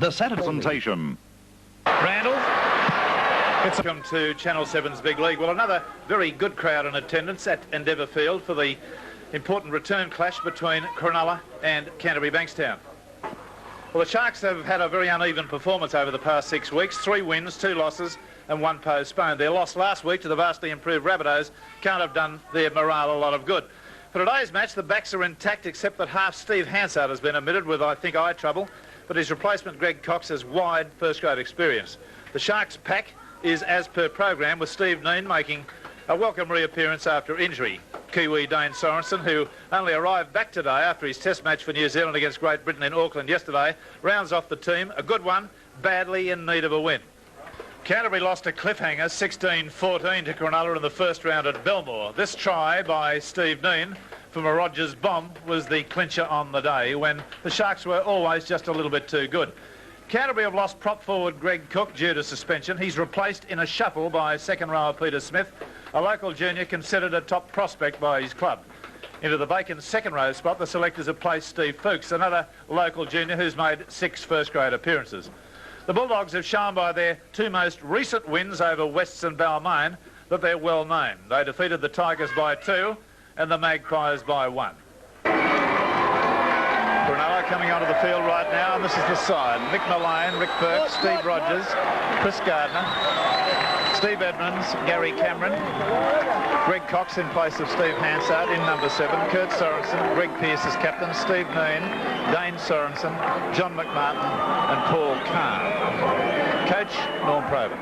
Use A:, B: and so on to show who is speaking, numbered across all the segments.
A: the presentation.
B: Randall. Welcome to Channel 7's Big League. Well, another very good crowd in attendance at Endeavour Field for the important return clash between Cronulla and Canterbury Bankstown. Well, the Sharks have had a very uneven performance over the past 6 weeks. 3 wins, 2 losses and 1 postponed. Their loss last week to the vastly improved Rabbitohs can't have done their morale a lot of good. For today's match, the backs are intact except that half Steve Hansard has been omitted with, I think, eye trouble, but his replacement, Greg Cox, has wide first-grade experience. The Sharks pack is as per program, with Steve Neen making a welcome reappearance after injury. Kiwi Dane Sorensen, who only arrived back today after his test match for New Zealand against Great Britain in Auckland yesterday, rounds off the team. A good one, badly in need of a win. Canterbury lost a cliffhanger 16-14 to Cronulla in the first round at Belmore. This try by Steve Neen from a Rogers bomb was the clincher on the day, when the Sharks were always just a little bit too good. Canterbury have lost prop forward Greg Cook due to suspension. He's replaced in a shuffle by second rower Peter Smith, a local junior considered a top prospect by his club. Into the vacant second row spot, the selectors have placed Steve Fuchs, another local junior who's made 6 first-grade appearances. The Bulldogs have shown by their 2 most recent wins over Wests and Balmain that they're well known. They defeated the Tigers by 2 and the Magpies by 1. Cronulla coming onto the field right now, and this is the side. Mick Mullane, Rick Burke, Steve Rogers, Chris Gardner, Steve Edmonds, Gary Cameron, Greg Cox in place of Steve Hansard in number 7, Kurt Sorensen, Greg Pearce as captain, Steve Neen, Dane Sorensen, John McMartin and Paul Kahn. Coach, Norm Probert.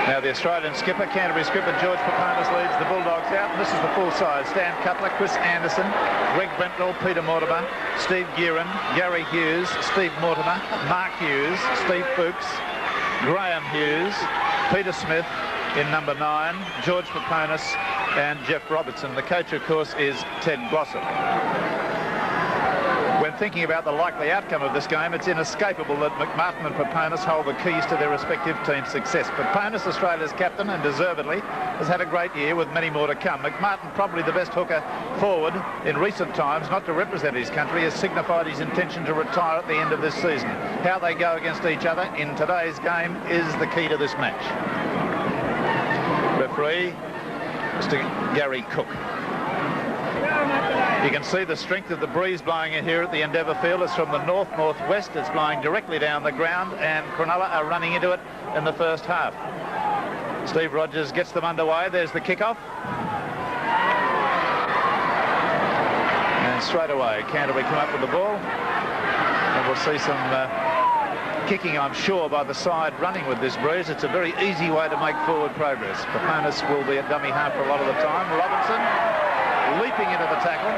B: Now the Australian skipper, Canterbury skipper George Paponis leads the Bulldogs out. And this is the full side. Stan Cutler, Chris Anderson, Greg Brentnell, Peter Mortimer, Steve Gearin, Gary Hughes, Steve Mortimer, Mark Hughes, Steve Fuchs, Graham Hughes, Peter Smith in number 9, George Paponis and Jeff Robertson. The coach, of course, is Ted Glossop. When thinking about the likely outcome of this game, it's inescapable that McMartin and Paponis hold the keys to their respective team's success. Paponis, Australia's captain, and deservedly, has had a great year with many more to come. McMartin, probably the best hooker forward in recent times, not to represent his country, has signified his intention to retire at the end of this season. How they go against each other in today's game is the key to this match. Referee, Mr. Gary Cook. You can see the strength of the breeze blowing in here at the Endeavour Field. It's from the north-northwest. It's blowing directly down the ground, and Cronulla are running into it in the first half. Steve Rogers gets them underway. There's the kickoff. And straight away, Canterbury come up with the ball. And we'll see some kicking, I'm sure, by the side running with this breeze. It's a very easy way to make forward progress. Paponis will be at dummy half for a lot of the time. Robinson leaping into the tackle.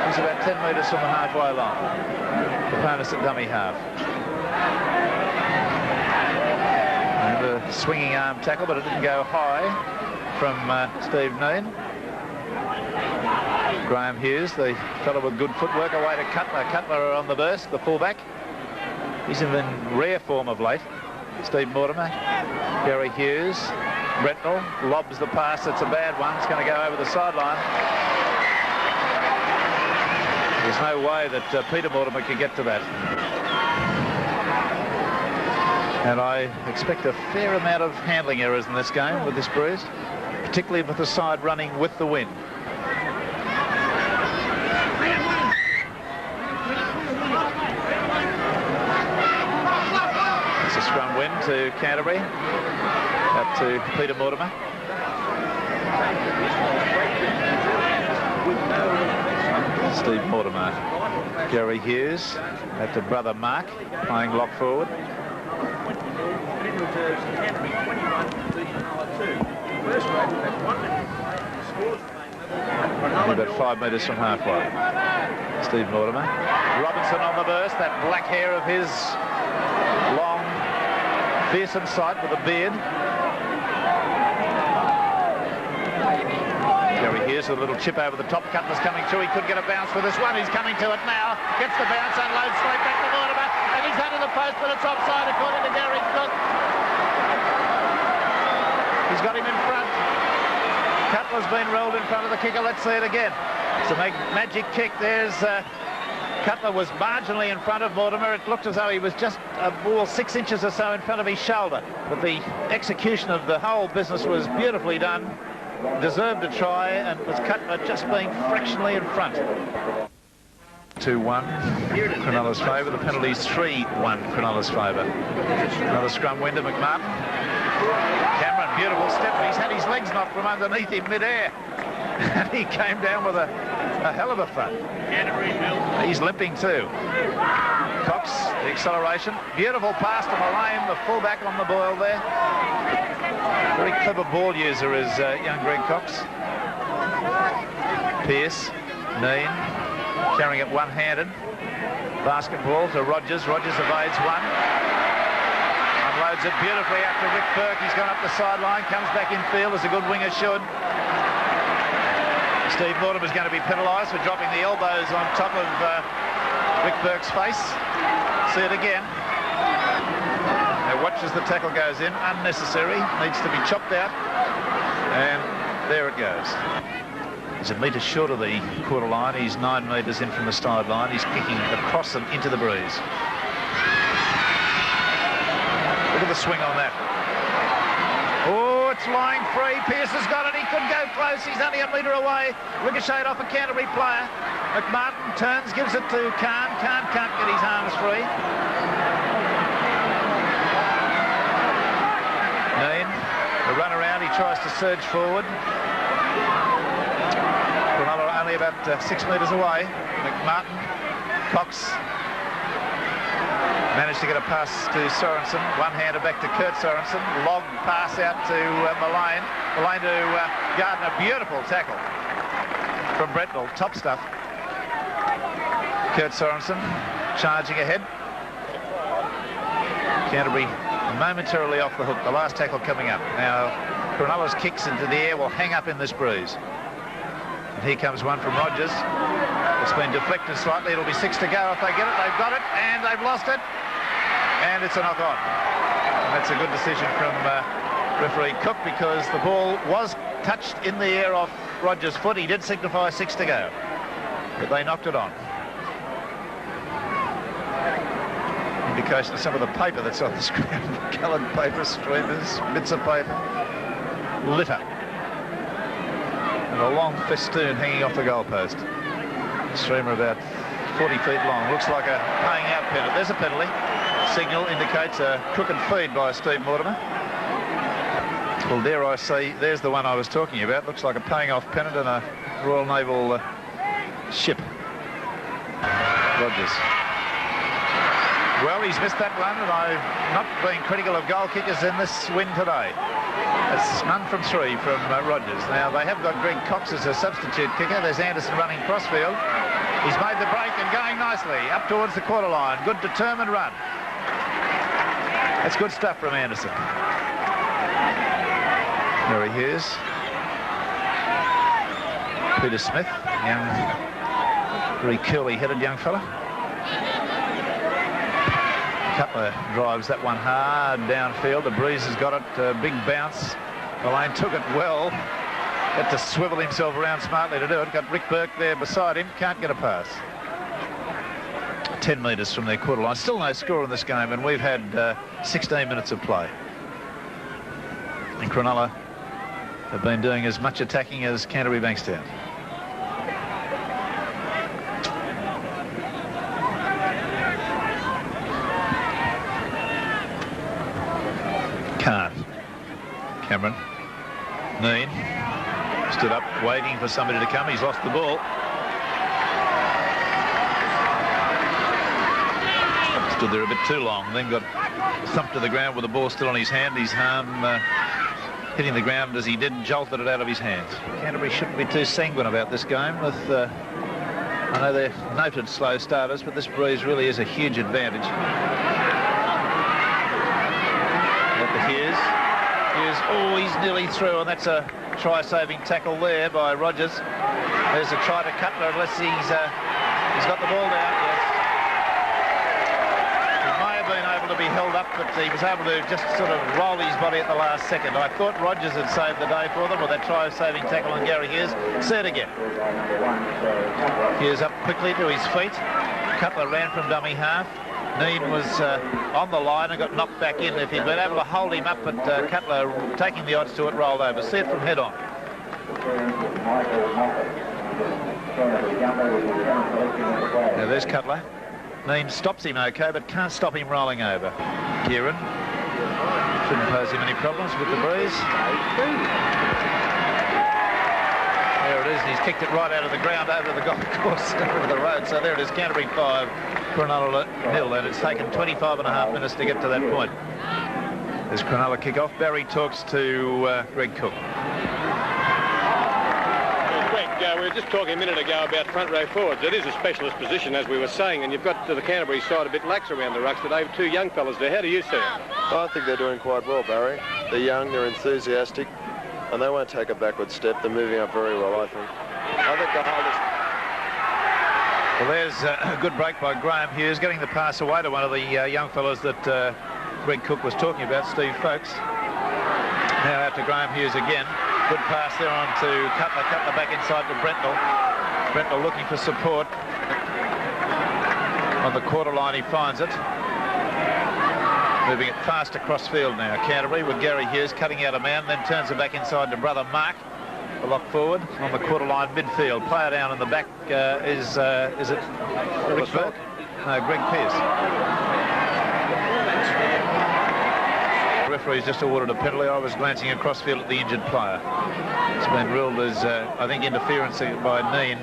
B: He's about 10 metres from the halfway line. Paponis at dummy half. And a swinging arm tackle, but it didn't go high from Steve Neen. Graham Hughes, the fellow with good footwork, away to Cutler. Cutler on the burst, the fullback. He's in rare form of late. Steve Mortimer, Gary Hughes, Brentnell lobs the pass. It's a bad one. It's going to go over the sideline. There's no way that Peter Mortimer can get to that. And I expect a fair amount of handling errors in this game with this breeze, particularly with the side running with the wind. It's a scrum win to Canterbury. Up to Peter Mortimer. Steve Mortimer. Gary Hughes. Out to brother Mark, playing lock forward. About 5 metres from halfway. Steve Mortimer. Robinson on the burst. That black hair of his, long, fearsome sight with a beard. Gary Hughes with a little chip over the top. Cutler's coming through. He could get a bounce for this one. He's coming to it now. Gets the bounce, unloads straight back to Mortimer. And he's under the post, but it's offside according to Gary Cook. He's got him in front. Cutler's been rolled in front of the kicker. Let's see it again. It's a magic kick. There's Cutler was marginally in front of Mortimer. It looked as though he was just a ball 6 inches or so in front of his shoulder. But the execution of the whole business was beautifully done. Deserved a try, and was Cutler just being fractionally in front. 2-1, Cronulla's favour. The penalty's 3-1, Cronulla's favour. Another scrum win to McMartin. Cameron, beautiful step. He's had his legs knocked from underneath him mid-air. And he came down with a hell of a thud. He's limping too. Cox, the acceleration. Beautiful pass to Mullane, the fullback on the boil there. Very clever ball user is young Greg Cox. Pearce, Neen, carrying it one-handed. Basketball to Rogers. Rogers evades one. Unloads it beautifully out to Rick Burke. He's gone up the sideline, comes back in field as a good winger should. Steve Mortimer's going to be penalised for dropping the elbows on top of Rick Burke's face. See it again. Now watch as the tackle goes in. Unnecessary. Needs to be chopped out. And there it goes. He's a metre short of the quarter line. He's 9 metres in from the sideline. He's kicking across them into the breeze. Look at the swing on that. Oh, it's lying free. Pearce has got it. He could go close. He's only a metre away. Ricocheted off a Canterbury player. McMartin turns, gives it to Khan. Khan can't get his arms free. Neen, the run around. He tries to surge forward. Cronulla only about 6 metres away. McMartin, Cox. Managed to get a pass to Sorensen. One-hander back to Kurt Sorensen. Long pass out to Mullane. Mullane to Gardner. Beautiful tackle from Brentnell. Top stuff. Kurt Sorensen charging ahead. Canterbury momentarily off the hook. The last tackle coming up. Now, Cronulla's kicks into the air will hang up in this breeze. And here comes one from Rogers. It's been deflected slightly. It'll be 6 to go if they get it. They've got it, and they've lost it. And it's a knock-on. And that's a good decision from referee Cook, because the ball was touched in the air off Rogers' foot. He did signify 6 to go, but they knocked it on. Indication of some of the paper that's on the screen. Coloured paper, streamers, bits of paper. Litter. And a long festoon hanging off the goalpost. Streamer about 40 feet long. Looks like a paying out penalty. There's a penalty. Signal indicates a crooked feed by Steve Mortimer. Well, dare I say, there's the one I was talking about. Looks like a paying off pennant in a Royal Naval ship. Rogers. Well, he's missed that one, and I've not been critical of goal kickers in this win today. It's none from 3 from Rogers. Now, they have got Greg Cox as a substitute kicker. There's Anderson running crossfield. He's made the break and going nicely up towards the quarter line. Good determined run. That's good stuff from Anderson. There he is. Peter Smith, young, very curly-headed young fella. Cutler drives that one hard downfield. The breeze has got it. Big bounce. Mullane took it well. Had to swivel himself around smartly to do it. Got Rick Burke there beside him. Can't get a pass. 10 metres from their quarter line. Still no score in this game, and we've had 16 minutes of play. And Cronulla have been doing as much attacking as Canterbury Bankstown. Khan. Cameron. Neen. Stood up, waiting for somebody to come. He's lost the ball. Stood there a bit too long, then got thumped to the ground with the ball still on his hand. His arm hitting the ground as he did, jolted it out of his hands. Canterbury shouldn't be too sanguine about this game. With I know they're noted slow starters, but this breeze really is a huge advantage. At the Hughes. Oh, he's nearly through, and that's a try-saving tackle there by Rogers. There's a try to Cutler, unless he's got the ball down. Yes. He may have been able to be held up, but he was able to just sort of roll his body at the last second. I thought Rogers had saved the day for them with that try-saving tackle on Gary Hughes. See it again. Hughes up quickly to his feet. Cutler ran from dummy half. Neen was on the line and got knocked back in. If he'd been able to hold him up, but Cutler, taking the odds to it, rolled over. See it from head on. Now there's Cutler. Neen stops him okay, but can't stop him rolling over. Kieran shouldn't pose him any problems with the breeze. There it is. He's kicked it right out of the ground over the golf course, over the road. So there it is, Canterbury 5, Cronulla 0, and it's taken 25.5 minutes to get to that point. There's Cronulla kick off. Barry talks to Greg Cook.
A: We were just talking a minute ago about front row forwards. It is a specialist position, as we were saying, and you've got the Canterbury side a bit lax around the rucks today with 2 young fellas there. How do you see it?
C: I think they're doing quite well, Barry. They're young, they're enthusiastic, and they won't take a backward step. They're moving up very well, I think. I think they'll hold us.
B: Well, there's a good break by Graham Hughes, getting the pass away to one of the young fellas that Greg Cook was talking about, Steve Folkes. Now out to Graham Hughes again. Good pass there on to Cutler. Cutler back inside to Brentnell. Brentnell looking for support. On the quarter line he finds it. Moving it fast across field now. Canterbury with Gary Hughes cutting out a man, then turns it back inside to brother Mark. A lock forward on the quarter line midfield. Player down in the back is it Rick Burke? No, Greg Pearce. The referee's just awarded a penalty. I was glancing across field at the injured player. It's been ruled as, I think, interference by Neen.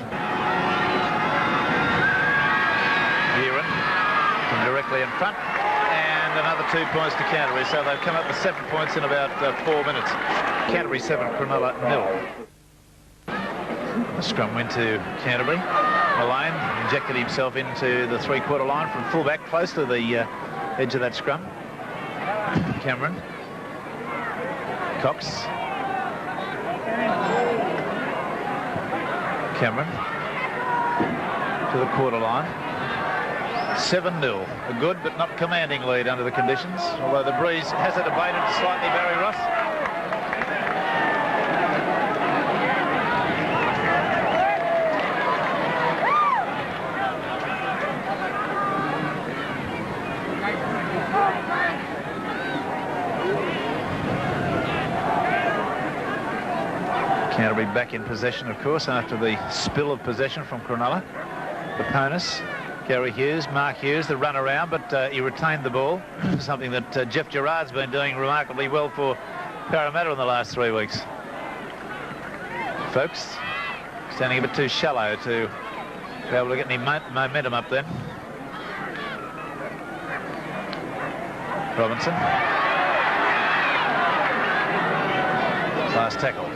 B: Kieran from directly in front. And another 2 points to Canterbury. So they've come up with 7 points in about 4 minutes. Canterbury 7, Cronulla 0. The scrum went to Canterbury. Malane injected himself into the 3-quarter line from fullback, close to the edge of that scrum. Cameron. Cox. Cameron to the quarter line. 7-0. A good but not commanding lead under the conditions, although the breeze has it abated slightly, Barry Ross. Canterbury back in possession, of course, after the spill of possession from Cronulla. The Ponus, Gary Hughes, Mark Hughes, the run around, but he retained the ball, something that Jeff Gerard's been doing remarkably well for Parramatta in the last 3 weeks. Folkes standing a bit too shallow to be able to get any momentum up then. Robinson. Last tackle.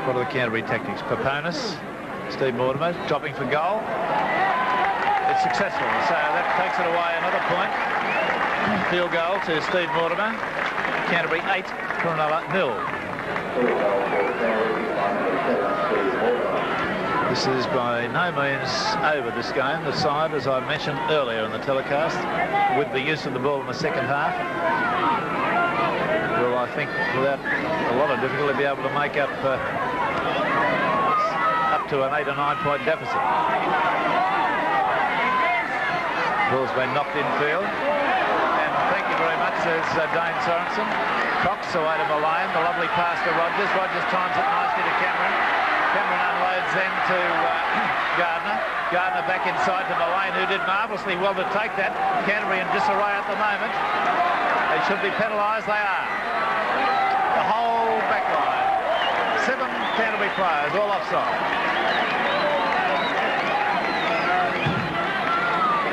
B: What are the Canterbury tactics? Paponis, Steve Mortimer, dropping for goal. It's successful, so that takes it away another point. Field goal to Steve Mortimer. Canterbury 8, Cronulla 0. This is by no means over, this game. The side, as I mentioned earlier in the telecast, with the use of the ball in the second half, will, I think, without a lot of difficulty, be able to make up to an 8 or 9 point deficit. Ball's been knocked infield. And thank you very much, says Dane Sorensen. Cox away to Malane. The lovely pass to Rogers. Rogers times it nicely to Cameron. Cameron unloads then to Gardner. Gardner back inside to Malane, who did marvellously well to take that. Canterbury in disarray at the moment. They should be penalised. They are. The whole back line. 7 Canterbury players, all offside.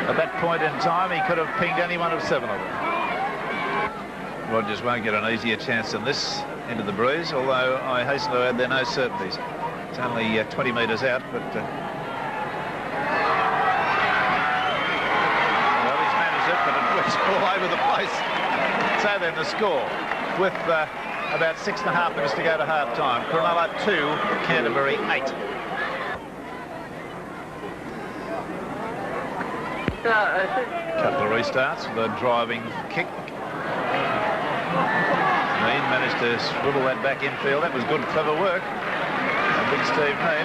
B: At that point in time, he could have pinged any one of 7 of them. Rogers won't get an easier chance than this into the breeze, although I hasten to add there are no certainties. It's only 20 metres out, but well, he's managed it, but it works all over the place. So then the score, with about 6.5 minutes to go to half-time. Cronulla 2, Canterbury 8. Cutler restarts with a driving kick. Neen managed to swivel that back infield. That was good, clever work. And big Steve Neen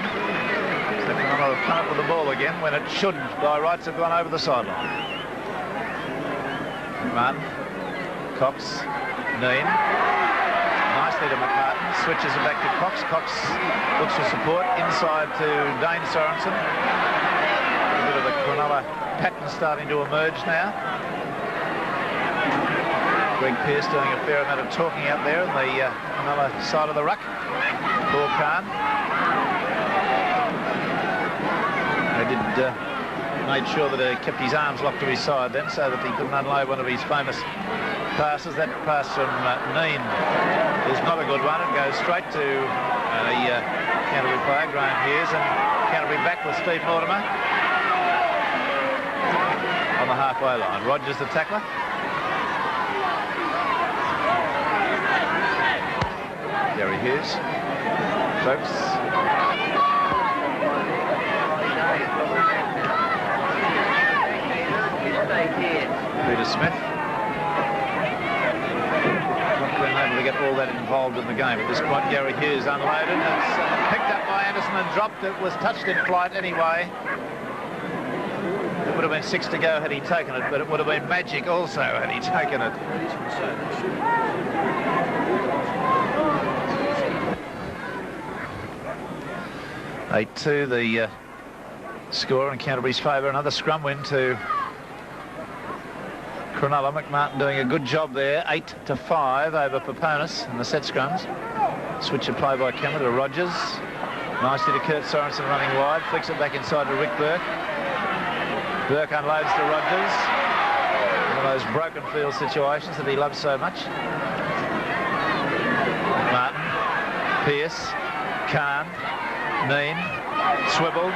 B: The Cronulla have come up with the ball again when it should, by rights, have gone over the sideline. McMartin, Cox, Neen. Nicely to McMartin, switches it back to Cox. Cox looks for support inside to Dane Sorensen. A bit of the Cronulla pattern starting to emerge now. Greg Pearce doing a fair amount of talking out there on the Cronulla side of the ruck. Paul Khan. They made sure that he kept his arms locked to his side then so that he couldn't unload one of his famous passes. That pass from Neen is not a good one. It goes straight to the Canterbury player, Graham Hughes, and Canterbury back with Steve Mortimer on the halfway line. Rogers the tackler. Gary Hughes. Folks. Peter Smith. Not been able to get all that involved in the game at this point. Gary Hughes unloaded. It's picked up by Anderson and dropped. It was touched in flight anyway. It would have been 6 to go had he taken it, but it would have been magic also had he taken it. 8-2 the score in Canterbury's favour. Another scrum win to Cronulla. McMartin doing a good job there. 8-5 over Paponis in the set scrums. Switch of play by Cameron to Rogers. Nicely to Kurt Sorensen running wide. Flicks it back inside to Rick Burke. Burke unloads to Rogers. One of those broken field situations that he loves so much. McMartin, Pearce, Khan, Neen, Swivel,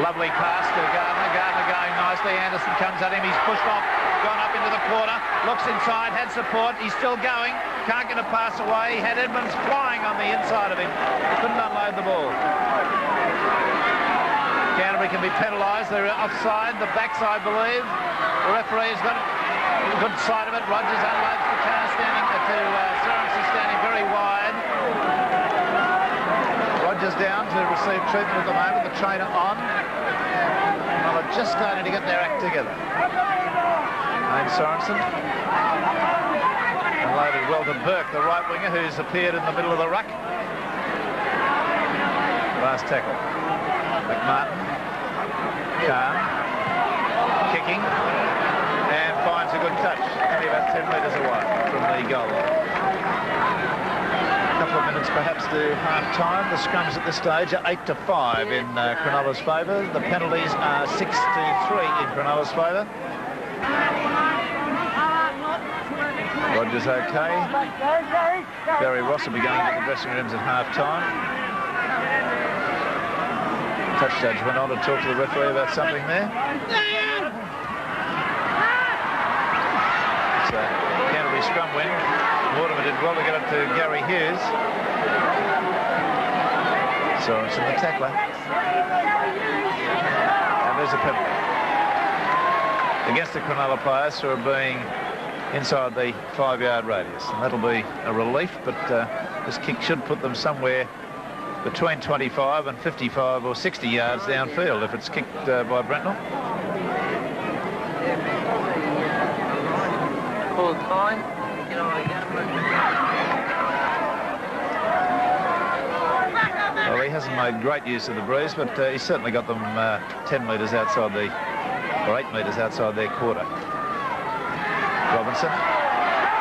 B: lovely pass to Gardner. Gardner going nicely. Anderson comes at him. He's pushed off, gone up into the corner, looks inside, had support. He's still going. Can't get a pass away. He had Edmonds flying on the inside of him. Couldn't unload the ball. Canterbury can be penalised. They're offside. The backside, I believe. The referee's got a good side of it. Rogers unloads to Khan standing to Sorensen standing very wide. Rogers down to receive treatment at the moment. The trainer on. Well, they're just starting to get their act together. Dane Sorensen. Unloaded well to Burke, the right winger, who's appeared in the middle of the ruck. Last tackle. McMartin. Khan. Kicking. And finds a good touch. Only about 10 metres away from the goal line. Couple of minutes perhaps to half-time. The scrums at this stage are 8-5 in Cronulla's favour. The penalties are 6-3 in Cronulla's favour. Rogers okay. Barry Ross will be going into the dressing rooms at half-time. Touch judge went on to talk to the referee about something there. It's a Canterbury scrum win. Mortimer did well to get it to Gary Hughes. Sorensen the tackler. And there's a penalty against the Cronulla players who are being inside the 5-yard radius. And that'll be a relief, but this kick should put them somewhere between 25 and 55 or 60 yards downfield if it's kicked by Brentnell.
D: Full time.
B: Well, he hasn't made great use of the breeze, but he's certainly got them 10 metres outside the, or 8 metres outside their quarter. Robinson,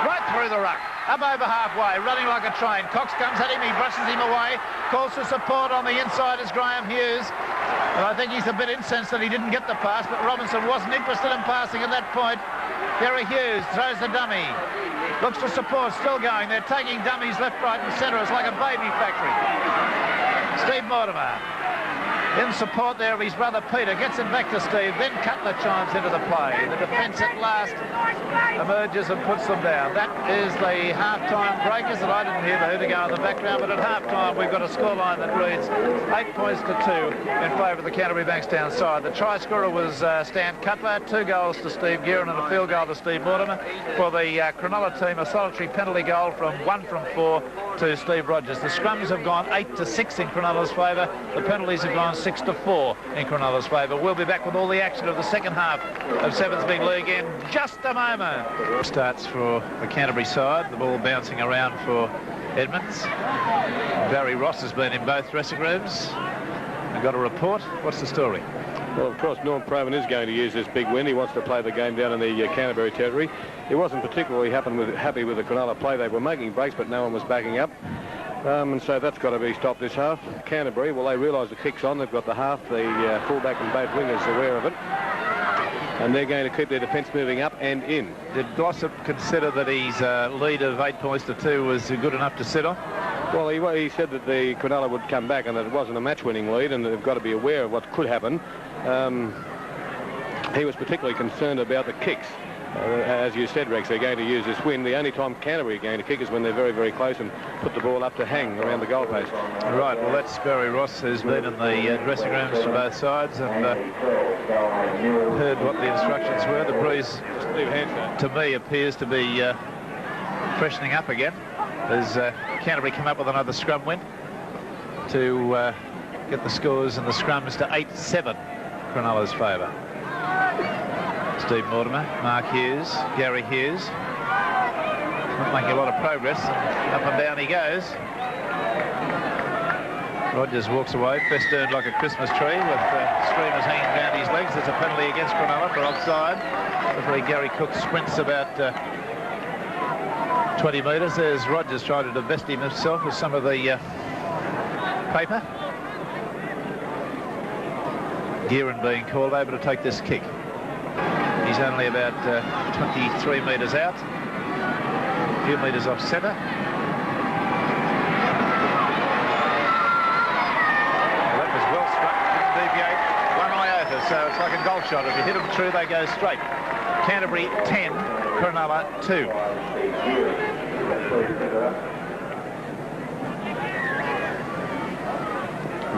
B: right through the ruck, up over halfway, running like a train. Cox comes at him, he brushes him away, calls for support on the inside is Graham Hughes. And I think he's a bit incensed that he didn't get the pass, but Robinson wasn't interested in passing at that point. Gary Hughes throws the dummy. Looks for support, still going. They're taking dummies left, right and centre. It's like a baby factory. Steve Mortimer in support there of his brother Peter. Gets it back to Steve. Then Cutler chimes into the play. The defence at last emerges and puts them down. That is the half-time breakers that I didn't hear the hooter go in the background, but at half-time we've got a scoreline that reads 8 points to 2 in favour of the Canterbury Bankstown side. The try scorer was Stan Cutler, 2 goals to Steve Guerin and a field goal to Steve Mortimer. For the Cronulla team, a solitary penalty goal from 1 from 4 to Steve Rogers. The scrums have gone 8-6 in Cronulla's favour. The penalties have gone 6-4 in Cronulla's favour. We'll be back with all the action of the second half of Sevens Big League in just a moment. Starts for the Canterbury side, the ball bouncing around for Edmonds. Barry Ross has been in both dressing rooms. We've got a report. What's the story?
A: Well, of course, Norm Provan is going to use this big win. He wants to play the game down in the Canterbury territory. He wasn't particularly happy with the Cronulla play. They were making breaks, but no one was backing up. And so that's got to be stopped this half. Canterbury, well, they realise the kick's on. They've got the half, the fullback and both wingers aware of it. And they're going to keep their defence moving up and in.
B: Did Glossop consider that his lead of 8 points to 2 was good enough to sit on?
A: Well, he said that the Cronulla would come back and that it wasn't a match-winning lead and they've got to be aware of what could happen. He was particularly concerned about the kicks. As you said, Rex, they're going to use this win. The only time Canterbury are going to kick is when they're very, very close and put the ball up to hang around the goalpost.
B: Right, well, that's Barry Ross, who's been in the dressing rooms for both sides and heard what the instructions were. The breeze, to me, appears to be freshening up again as Canterbury come up with another scrum win to get the scores and the scrums to 8-7, Cronulla's favour. Steve Mortimer, Mark Hughes, Gary Hughes. Not making a lot of progress. Up and down he goes. Rogers walks away, festooned like a Christmas tree with streamers hanging around his legs. There's a penalty against Cronulla for offside. Referee Gary Cook sprints about 20 metres. There's Rogers trying to divest himself with some of the paper. Gearan being called over to take this kick. He's only about 23 metres out, a few metres off centre. Well, that was well struck, didn't deviate one iota, so it's like a golf shot. If you hit them true, they go straight. Canterbury 10, Cronulla 2.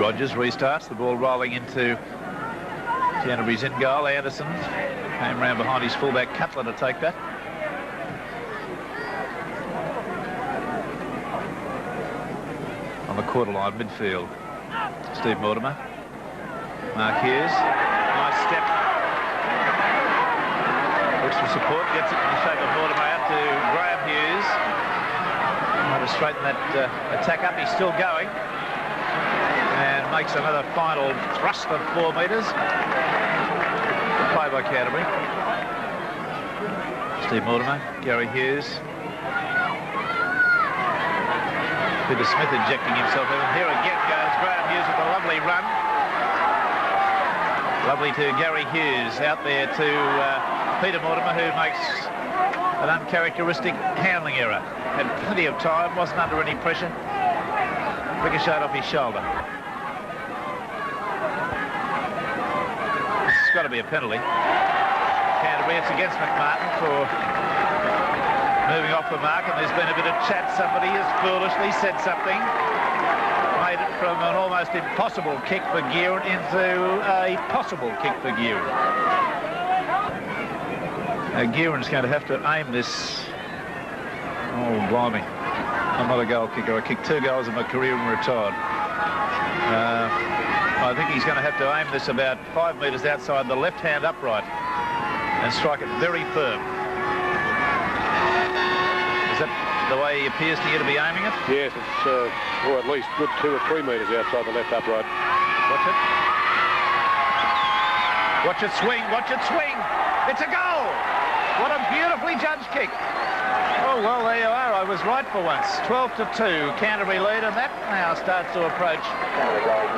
B: Rogers restarts, the ball rolling into Canterbury's in goal. Anderson came round behind his fullback Cutler to take that. On the quarter line, midfield, Steve Mortimer. Mark Hughes, nice step. Looks for support, gets it in the shape of Mortimer out to Graham Hughes. Trying to straighten that attack up, he's still going. And makes another final thrust of 4 metres. Play by Canterbury. Steve Mortimer, Gary Hughes. Peter Smith injecting himself in. Here again goes Graham Hughes with a lovely run. Lovely to Gary Hughes. Out there to Peter Mortimer, who makes an uncharacteristic handling error. Had plenty of time, wasn't under any pressure. Ricocheted off his shoulder. It's got to be a penalty. Canterbury, it's against McMartin for moving off the mark, and there's been a bit of chat. Somebody has foolishly said something. Made it from an almost impossible kick for Gearan into a possible kick for Gearan. Now Gearan's going to have to aim this. Oh, blimey. I'm not a goal kicker. I kicked 2 goals in my career and retired. I think he's going to have to aim this about 5 metres outside the left-hand upright and strike it very firm. Is that the way he appears to you to be aiming it?
A: Yes, it's or at least good 2 or 3 metres outside the left upright.
B: Watch it. Watch it swing. Watch it swing. It's a goal. What a beautifully judged kick. Oh, well, there you are. I was right for once. 12-2, Canterbury lead, and that now starts to approach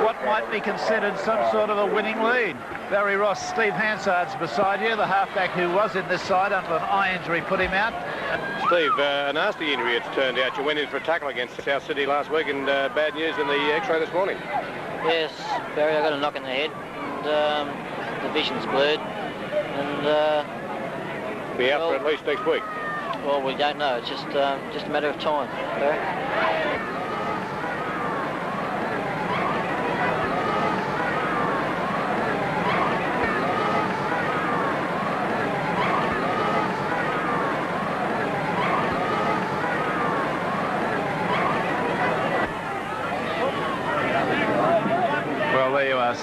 B: what might be considered some sort of a winning lead. Barry Ross, Steve Hansard's beside you, the halfback who was in this side until an eye injury put him out.
A: Steve, a nasty injury it's turned out. You went in for a tackle against South City last week, and bad news in the X-ray this morning.
D: Yes, Barry, I got a knock in the head, and the vision's blurred, and
A: be out for at least next week.
D: Well, we don't know. It's just a matter of time, Barry.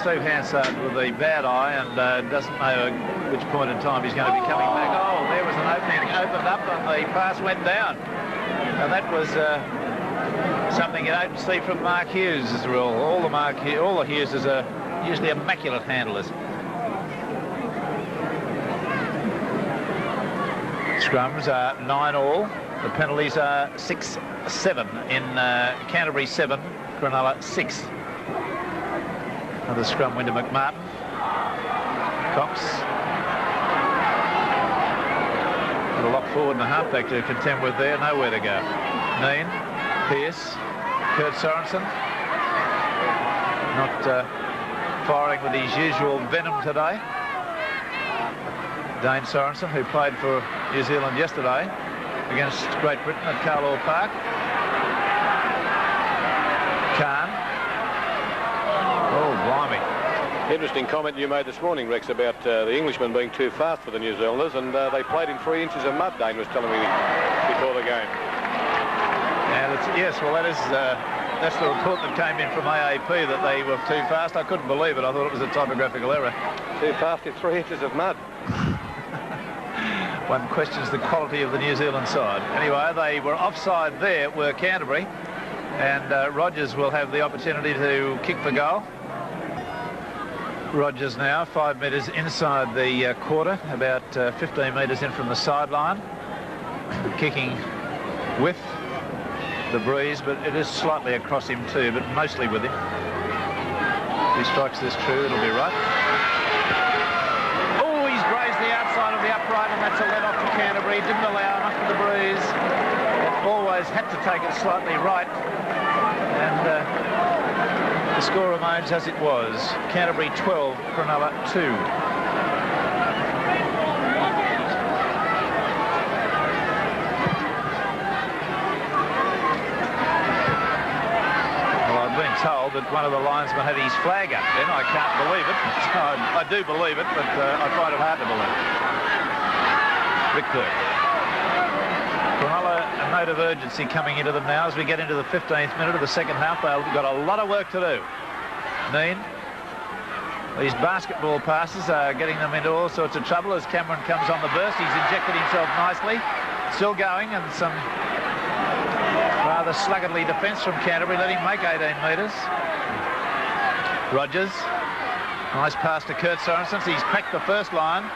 B: Steve Hansard with the bad eye and doesn't know which point in time he's going to be coming back. Oh, there was an opening, opened up and the pass went down. And that was something you don't see from Mark Hughes as a rule. All the Hugheses are usually immaculate handlers. Scrums are 9-all. The penalties are 6-7 in Canterbury 7, Cronulla 6. Another scrum win to McMartin. Cox. Got a lock forward and a halfback to contend with there. Nowhere to go. Neen, Pearce, Kurt Sorensen. Not firing with his usual venom today. Dane Sorensen, who played for New Zealand yesterday against Great Britain at Carlaw Park. Khan. Oh, blimey.
A: Interesting comment you made this morning, Rex, about the Englishmen being too fast for the New Zealanders, and they played in 3 inches of mud, Dane was telling me before the game.
B: And yes, well, that's the report that came in from AAP, that they were too fast. I couldn't believe it. I thought it was a typographical error.
A: Too fast in 3 inches of mud.
B: One questions the quality of the New Zealand side. Anyway, they were offside there, were Canterbury, and Rogers will have the opportunity to kick the goal. Rogers now 5 metres inside the quarter, about 15 metres in from the sideline, kicking with the breeze, but it is slightly across him too, but mostly with him. If he strikes this true, it'll be right. Oh, he's grazed the outside of the upright, and that's a let off to Canterbury. Didn't allow enough for the breeze. Always had to take it slightly right, and the score remains as it was. Canterbury 12, Cronulla 2. Told that one of the linesmen had his flag up then. I can't believe it. I do believe it, but I find it hard to believe. Rick Burke. Cronulla, a note of urgency coming into them now as we get into the 15th minute of the second half. They've got a lot of work to do. Neen. These basketball passes are getting them into all sorts of trouble as Cameron comes on the burst. He's injected himself nicely. Still going, and some rather sluggardly defence from Canterbury. Let him make 18 metres. Rogers. Nice pass to Kurt Sorensen. He's cracked the first line.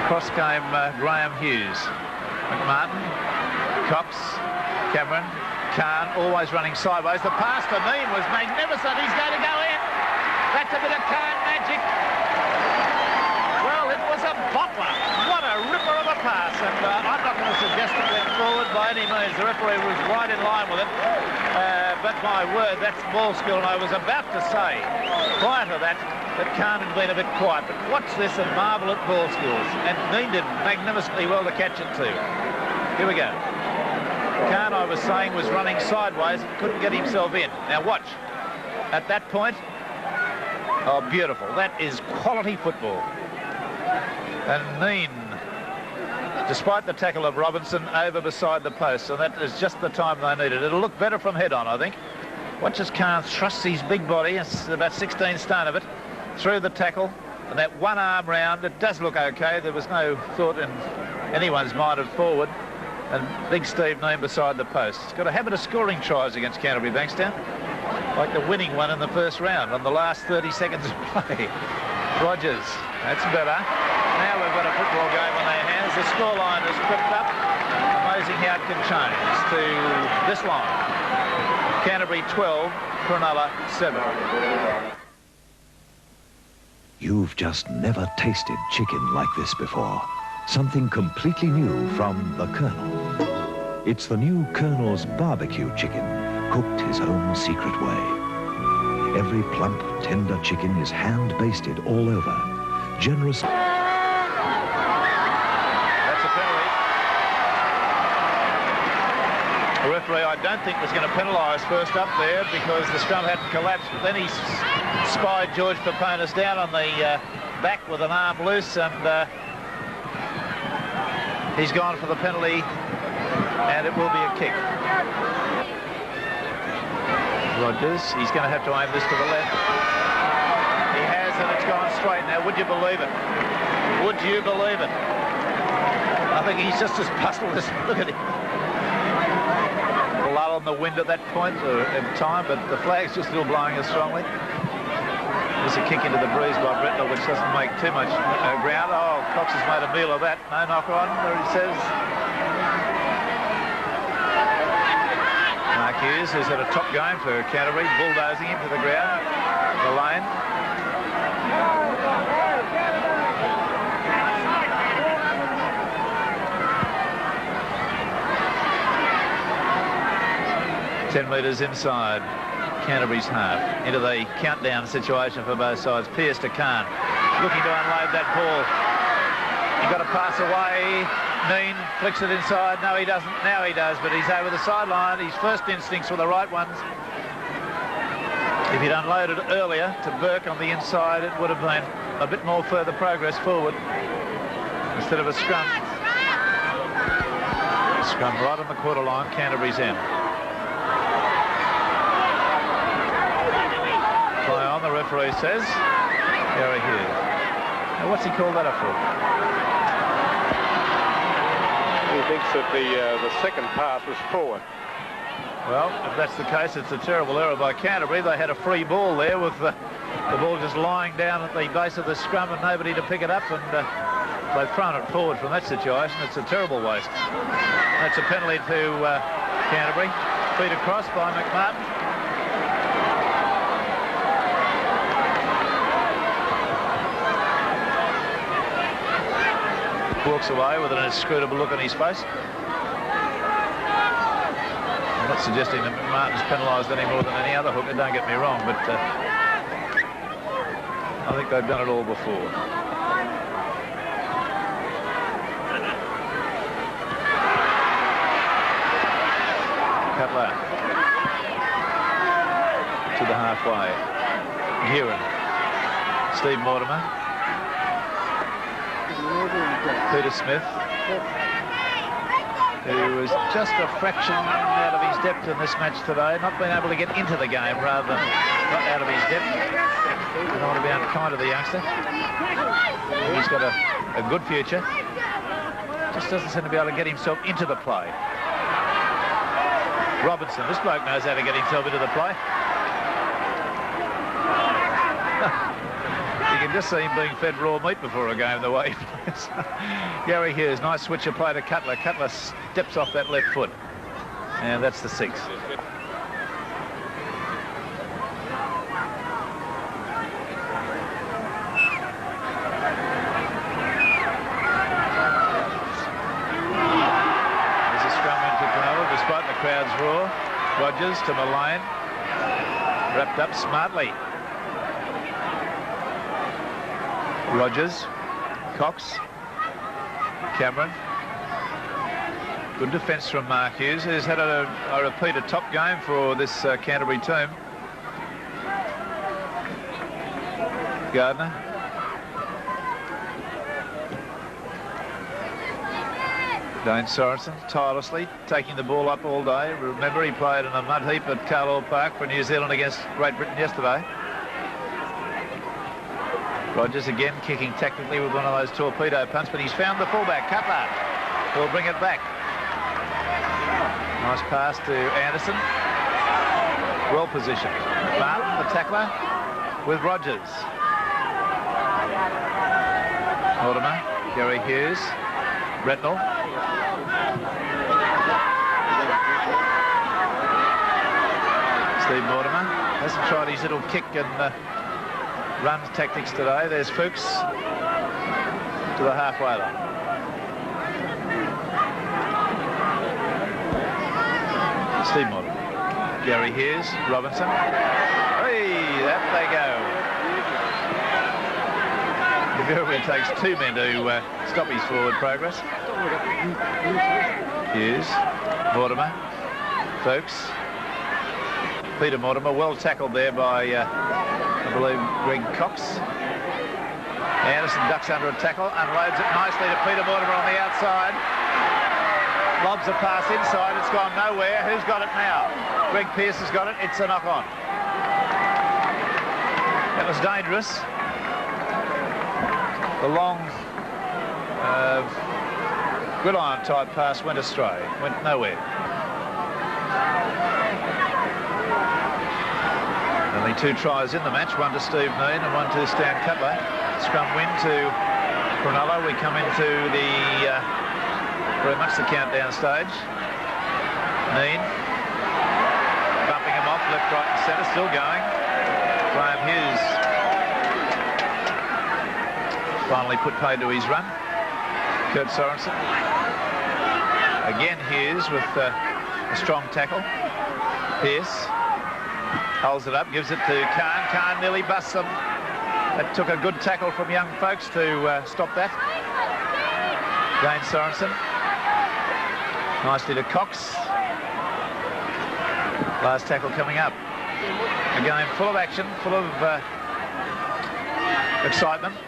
B: Across came Graham Hughes. McMartin. Cox. Cameron. Khan always running sideways. The pass to Neen was magnificent. He's going to go in. That's a bit of Khan magic. Well, it was a bottler. What a ripper of a pass. And I'm not going to suggest it went forward by any means. The referee was right in line with it. But my word, that's ball skill. And I was about to say, prior to that Khan had been a bit quiet. But watch this and marvel at ball skills. And Neen did magnificently well to catch it too. Here we go. Khan, I was saying, was running sideways and couldn't get himself in. Now watch. At that point, oh, beautiful. That is quality football. And Neen, despite the tackle of Robinson, over beside the post. So that is just the time they needed. It'll look better from head on, I think. Watch as Khan thrusts his big body, it's about 16 stone of it, through the tackle. And that one arm round, it does look okay. There was no thought in anyone's mind of forward. And big Steve Neen beside the post. He's got a habit of scoring tries against Canterbury, Bankstown, like the winning one in the first round on the last 30 seconds of play. Rogers, that's better. Now we've got a football game on their hands. The scoreline has crept up. Amazing how it can change to this line. Canterbury 12, Cronulla 7.
E: You've just never tasted chicken like this before. Something completely new from the Colonel. It's the new Colonel's barbecue chicken, cooked his own secret way. Every plump, tender chicken is hand-basted all over. Generous.
B: That's a penalty. The referee, I don't think, was going to penalise first up there because the scrum hadn't collapsed. But then he spied George Paponis down on the back with an arm loose, and he's gone for the penalty, and it will be a kick. Rogers, he's going to have to aim this to the left. He has, and it's gone straight. Now, would you believe it? Would you believe it? I think he's just as puzzled as... Look at him. A lull on the wind at that point in time, but the flag's just still blowing as strongly. There's a kick into the breeze by Britnell, which doesn't make too much ground. Oh, Cox has made a meal of that. No knock on, there he says. Mark Hughes, who's had a top game for Canterbury, bulldozing him to the ground, the lane. Ten metres inside Canterbury's half, into the countdown situation for both sides. Pearce to Khan, looking to unload that ball. He got a pass away. Neen flicks it inside. No, he doesn't. Now he does, but he's over the sideline. His first instincts were the right ones. If he'd unloaded earlier to Burke on the inside, it would have been a bit more further progress forward instead of a scrum. Scrum right on the quarter line, Canterbury's end. Play on, the referee says. Gary Hughes. Now, what's he called that up for?
A: He thinks that the second pass was forward.
B: Well, if that's the case, it's a terrible error by Canterbury. They had a free ball there with the ball just lying down at the base of the scrum and nobody to pick it up, and they've thrown it forward from that situation. It's a terrible waste. That's a penalty to Canterbury. Feet across by McMartin. Walks away with an inscrutable look on his face. I'm not suggesting that McMartin's penalised any more than any other hooker, don't get me wrong, but I think they've done it all before. Cutler to the halfway. Gearan. Steve Mortimer. Peter Smith, who was just a fraction out of his depth in this match today, not being able to get into the game rather than not out of his depth. I don't want to be unkind to the youngster. He's got a good future. Just doesn't seem to be able to get himself into the play. Robinson, this bloke knows how to get himself into the play. You can just see him being fed raw meat before a game the way he plays. Gary Hughes, nice switcher play to Cutler. Cutler steps off that left foot. And that's the 6. There's a scrum into Cronulla despite the crowd's roar. Rogers to Mullane. Wrapped up smartly. Rogers, Cox, Cameron. Good defence from Mark Hughes, who's had a top game for this Canterbury team. Gardner. Dane Sorensen, tirelessly, taking the ball up all day. Remember, he played in a mud heap at Carlisle Park for New Zealand against Great Britain yesterday. Rogers again kicking tactically with one of those torpedo punts, but he's found the fullback, Cutler. He'll bring it back. Nice pass to Anderson. Well positioned. Martin, the tackler, with Rogers. Mortimer, Gary Hughes, Bretnell. Steve Mortimer hasn't tried his little kick and run tactics today. There's Fuchs to the halfway line. Steve Mortimer, Gary Hughes, Robinson. Hey, up they go. Invariably it takes 2 men to stop his forward progress. Hughes, Mortimer, Fuchs, Peter Mortimer, well tackled there by I believe Greg Cox. Anderson ducks under a tackle, unloads it nicely to Peter Mortimer on the outside. Lobs a pass inside. It's gone nowhere. Who's got it now? Greg Pearce has got it. It's a knock-on. That was dangerous. The long gridiron type pass went astray. Went nowhere. Only 2 tries in the match. One to Steve Neen and one to Stan Cutler. Scrum win to Cronulla. We come into the very much the countdown stage. Neen bumping him off left, right and centre, still going. Graham Hughes finally put paid to his run. Kurt Sorensen. Again Hughes with a strong tackle. Pearce holds it up, gives it to Khan. Khan nearly busts him. That took a good tackle from young folks to stop that. Dane Sorensen. Nicely to Cox. Last tackle coming up. A game full of action, full of excitement.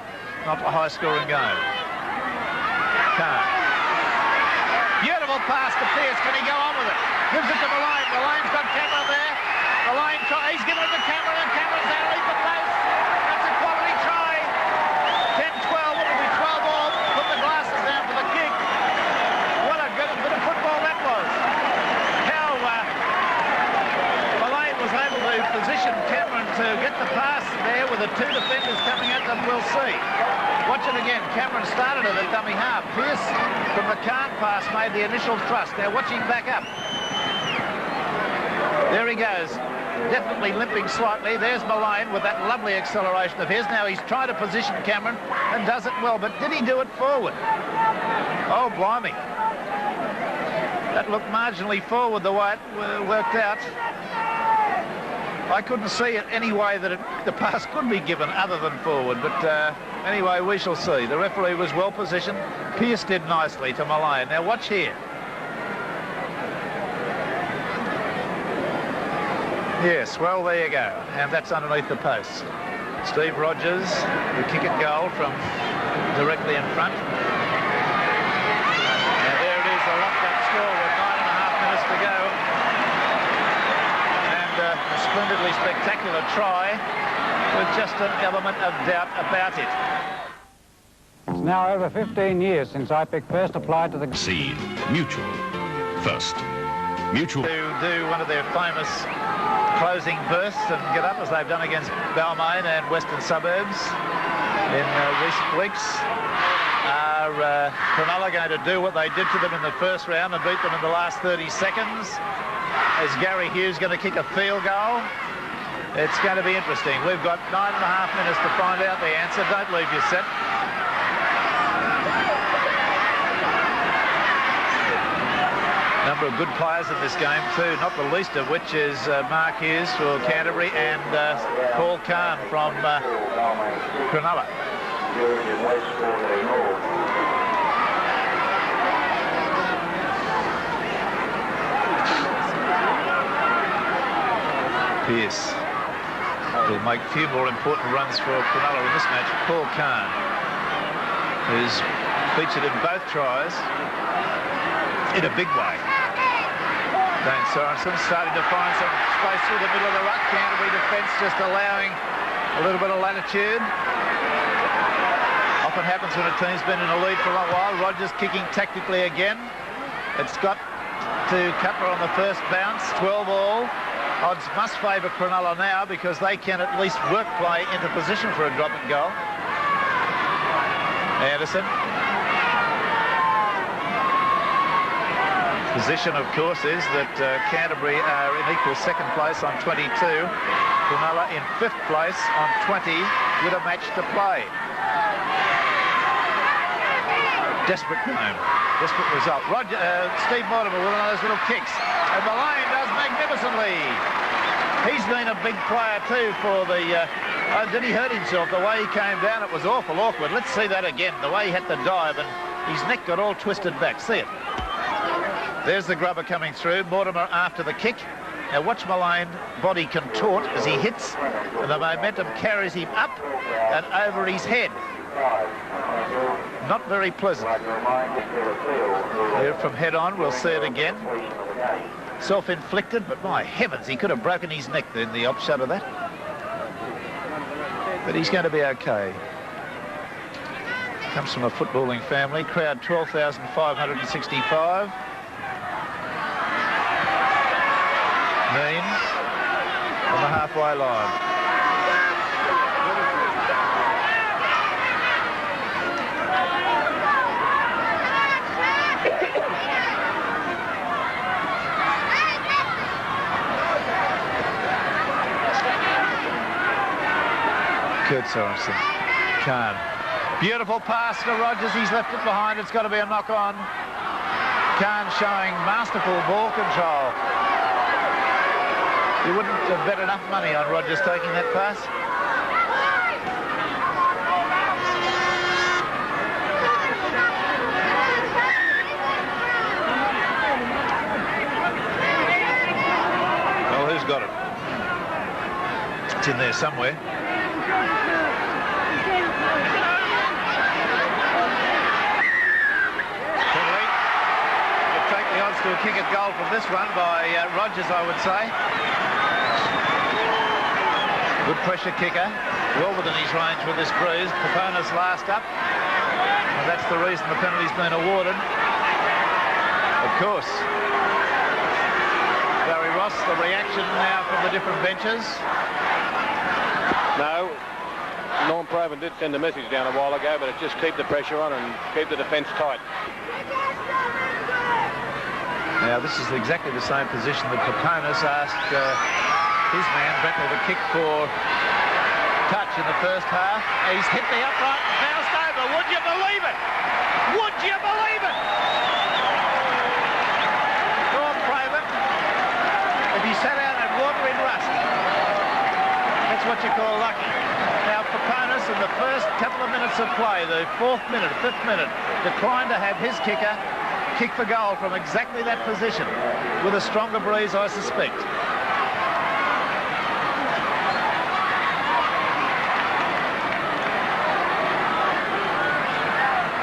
B: Not a high-scoring game. Khan. Beautiful pass to Pearce. Can he go on with it? Gives it to Mullane. Mullane's got Cameron there. Mullane, he's given it to Cameron, and Cameron's underneath the post. That's a quality try. 10-12. It'll be 12 all. Put the glasses down for the kick. What a good bit of football that was. How Mullane was able to position Cameron to get the pass there with the 2 defenders coming at them, we'll see. Watch it again. Cameron started it at dummy half. Pearce from the Khan pass made the initial thrust. Now watch him back up. There he goes. Definitely limping slightly. There's Mullane with that lovely acceleration of his. Now he's trying to position Cameron and does it well, but did he do it forward? Oh, blimey. That looked marginally forward the way it worked out. I couldn't see it any way that the pass could be given other than forward, but anyway, we shall see. The referee was well positioned. Pearce did nicely to Mullane. Now watch here. Yes, well, there you go. And that's underneath the post. Steve Rogers, the kick at goal from directly in front. And there it is, a locked-up score with 9.5 minutes to go. And a splendidly spectacular try with just an element of doubt about it.
F: It's now over 15 years since IPIC first applied to the...
E: Seed. Mutual. First. Mutual.
B: To do one of their famous closing bursts and get up as they've done against Balmain and Western Suburbs in recent weeks. Are Cronulla going to do what they did to them in the first round and beat them in the last 30 seconds? Is Gary Hughes going to kick a field goal? It's going to be interesting. We've got 9.5 minutes to find out the answer. Don't leave your set. Number of good players in this game too, not the least of which is Mark Hughes for Canterbury and Paul Khan from Cronulla. Pearce will make a few more important runs for Cronulla in this match. Paul Khan, who's featured in both tries in a big way. Dane Sorensen starting to find some space through the middle of the ruck. Canterbury defence just allowing a little bit of latitude. Often happens when a team's been in a lead for a long while. Rogers kicking tactically again. It's got to Cutler on the first bounce. 12 all. Odds must favour Cronulla now because they can at least work play into position for a drop and goal. Anderson. Position, of course, is that Canterbury are in equal second place on 22. Cronulla in 5th place on 20 with a match to play. Desperate game. Desperate result. Steve Mortimer with one of those little kicks. And Mullane does magnificently. He's been a big player too for the... did he hurt himself? The way he came down, it was awful awkward. Let's see that again. The way he had to dive and his neck got all twisted back. See it. There's the grubber coming through. Mortimer after the kick. Now watch Mullane body contort as he hits. And the momentum carries him up and over his head. Not very pleasant. Here from head on, we'll see it again. Self-inflicted, but my heavens, he could have broken his neck in the upshot of that. But he's going to be okay. Comes from a footballing family. Crowd 12,565. Mean on the halfway line. Kurt Sorensen. Khan. Beautiful pass to Rogers. He's left it behind. It's got to be a knock-on. Khan showing masterful ball control. You wouldn't have bet enough money on Rogers taking that pass. Well, who's got it? It's in there somewhere. To a kick at goal from this one by Rogers, I would say. Good pressure kicker, well within his range with this breeze. Papona's last up, and that's the reason the penalty's been awarded. Of course, Barry Ross, the reaction now from the different benches.
A: No, Norm Provan did send a message down a while ago, but it's just keep the pressure on and keep the defence tight.
B: Now, this is exactly the same position that Paponas asked his man, Brettle, to kick for touch in the first half. He's hit the upright and bounced over. Would you believe it? Would you believe it? Norm Provan, if he sat out and water in rust, that's what you call lucky. Now, Paponas in the first couple of minutes of play, the 4th minute, 5th minute, declined to have his kicker kick for goal from exactly that position with a stronger breeze, I suspect.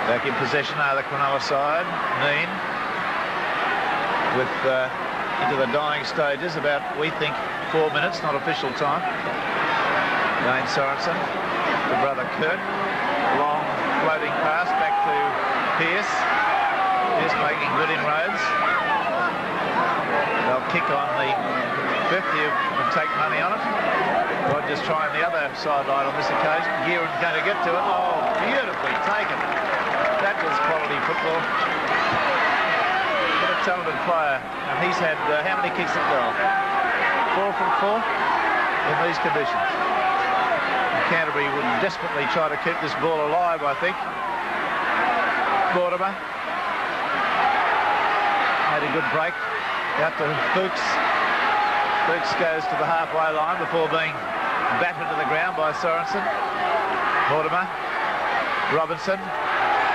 B: Back in possession are the Cronulla side. Mean with into the dying stages, about, we think, 4 minutes, not official time. Dane Sorensen, the brother Kurt, long floating pass back to Pearce. Is making good inroads. They'll kick on the 50 and take money on it. Rogers trying the other sideline on this occasion. Gearan's going to get to it. Oh, beautifully taken. That was quality football. What a talented player. And he's had how many kicks at goal? 4 from 4 in these conditions. And Canterbury would desperately try to keep this ball alive, I think. Mortimer. Had a good break out to Fuchs. Fuchs goes to the halfway line before being battered to the ground by Sorensen. Mortimer. Robinson.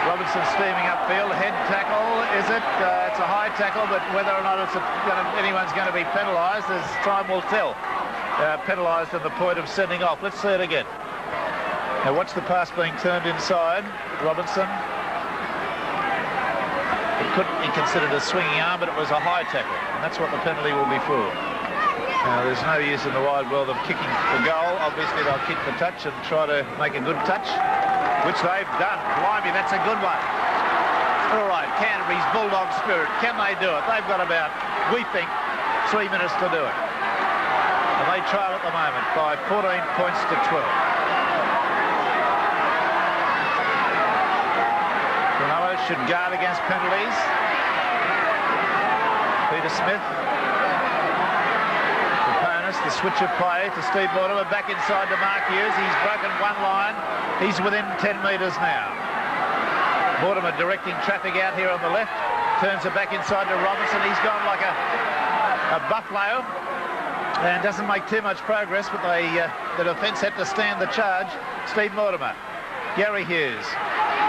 B: Robinson steaming upfield. Head tackle, is it? It's a high tackle, but whether or not anyone's going to be penalised, as time will tell. Penalised at the point of sending off. Let's see it again. Now watch the pass being turned inside. Robinson. It couldn't be considered a swinging arm, but it was a high tackle, and that's what the penalty will be for. Now, there's no use in the wide world of kicking for goal. Obviously, they'll kick for touch and try to make a good touch, which they've done. Blimey, that's a good one. All right, Canterbury's bulldog spirit. Can they do it? They've got about, we think, 3 minutes to do it. And they trail at the moment by 14 points to 12. Cronulla should guard against penalties. Peter Smith. Paponas, the switch of play to Steve Mortimer, back inside to Mark Hughes. He's broken one line. He's within 10 metres now. Mortimer directing traffic out here on the left. Turns it back inside to Robinson. He's gone like a buffalo and doesn't make too much progress, but the defence had to stand the charge. Steve Mortimer. Gary Hughes.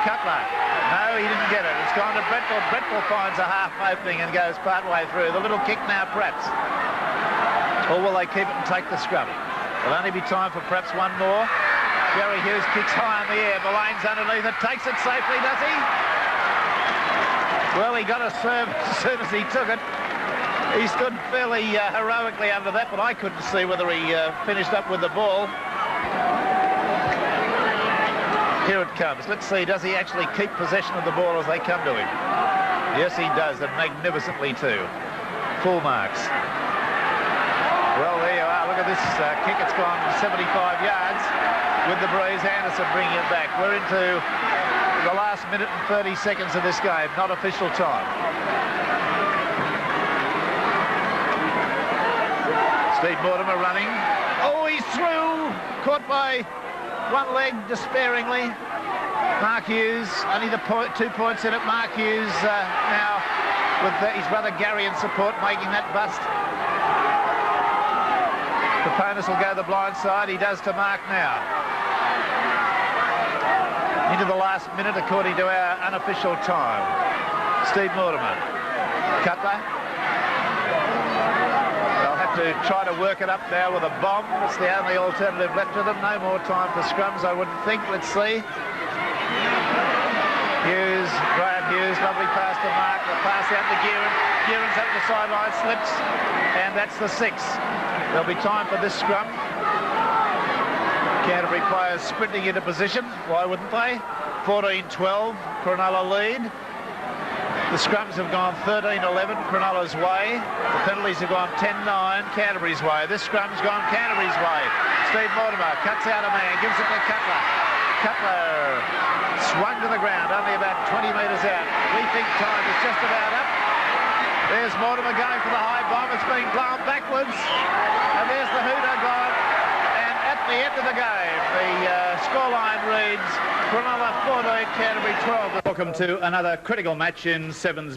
B: Cutler. No, he didn't get it. It's gone to Brettle. Brettle finds a half opening and goes part way through. The little kick now, perhaps. Or will they keep it and take the scrum? There'll only be time for perhaps one more. Gary Hughes kicks high in the air. Mullane's underneath it. Takes it safely, does he? Well, he got a serve as soon as he took it. He stood fairly heroically under that, but I couldn't see whether he finished up with the ball. Here it comes. Let's see, does he actually keep possession of the ball as they come to him? Yes, he does, and magnificently too. Full marks. Well, there you are. Look at this kick. It's gone 75 yards with the breeze. Anderson bringing it back. We're into the last minute and 30 seconds of this game. Not official time. Steve Mortimer running. Oh, he's through. Caught by one leg despairingly. Mark Hughes, only the 2 points in it. Mark Hughes now with his brother Gary in support, making that bust. Proponis will go the blind side. He does to Mark now. Into the last minute according to our unofficial time. Steve Mortimer. Cutler. They'll have to try to work it up now with a bomb. It's the only alternative left to them. No more time for scrums, I wouldn't think. Let's see. Hughes, Graham Hughes, lovely pass to Mark. The pass out to Gearan. Gearan's up the sideline, slips, and that's the 6. There'll be time for this scrum. Canterbury players sprinting into position. Why wouldn't they? 14-12, Cronulla lead. The scrums have gone 13-11 Cronulla's way. The penalties have gone 10-9 Canterbury's way. This scrum's gone Canterbury's way. Steve Mortimer cuts out a man, gives it to Cutler. Cutler swung to the ground, only about 20 metres out. We think time is just about up. There's Mortimer going for the high bomb. It's being blown backwards. And there's the hooter gone. And at the end of the game, the scoreline reads Cronulla 14, Canterbury 12. Welcome to another critical match in Sevens.